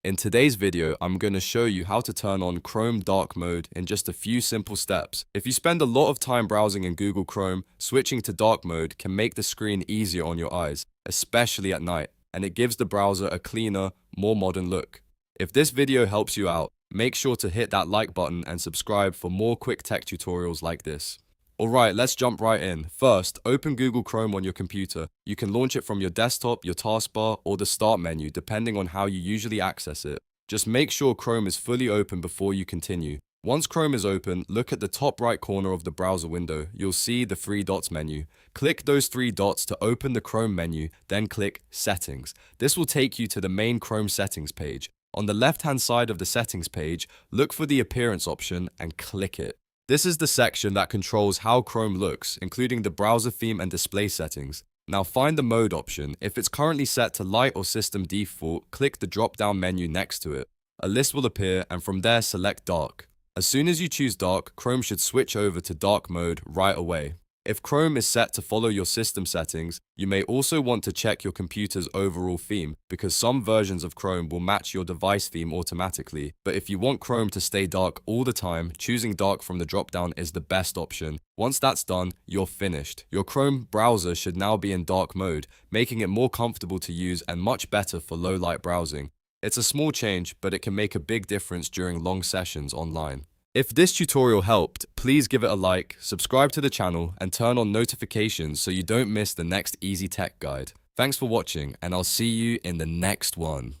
In today's video, I'm going to show you how to turn on Chrome dark mode in just a few simple steps. If you spend a lot of time browsing in Google Chrome, switching to dark mode can make the screen easier on your eyes, especially at night, and it gives the browser a cleaner, more modern look. If this video helps you out, make sure to hit that like button and subscribe for more quick tech tutorials like this. Alright, let's jump right in. First, open Google Chrome on your computer. You can launch it from your desktop, your taskbar, or the start menu, depending on how you usually access it. Just make sure Chrome is fully open before you continue. Once Chrome is open, look at the top right corner of the browser window. You'll see the three dots menu. Click those three dots to open the Chrome menu, then click Settings. This will take you to the main Chrome settings page. On the left-hand side of the settings page, look for the Appearance option and click it. This is the section that controls how Chrome looks, including the browser theme and display settings. Now find the mode option. If it's currently set to light or system default, click the drop-down menu next to it. A list will appear, and from there select dark. As soon as you choose dark, Chrome should switch over to dark mode right away. If Chrome is set to follow your system settings, you may also want to check your computer's overall theme, because some versions of Chrome will match your device theme automatically. But if you want Chrome to stay dark all the time, choosing dark from the drop-down is the best option. Once that's done, you're finished. Your Chrome browser should now be in dark mode, making it more comfortable to use and much better for low-light browsing. It's a small change, but it can make a big difference during long sessions online. If this tutorial helped, please give it a like, subscribe to the channel, and turn on notifications so you don't miss the next easy tech guide. Thanks for watching, and I'll see you in the next one.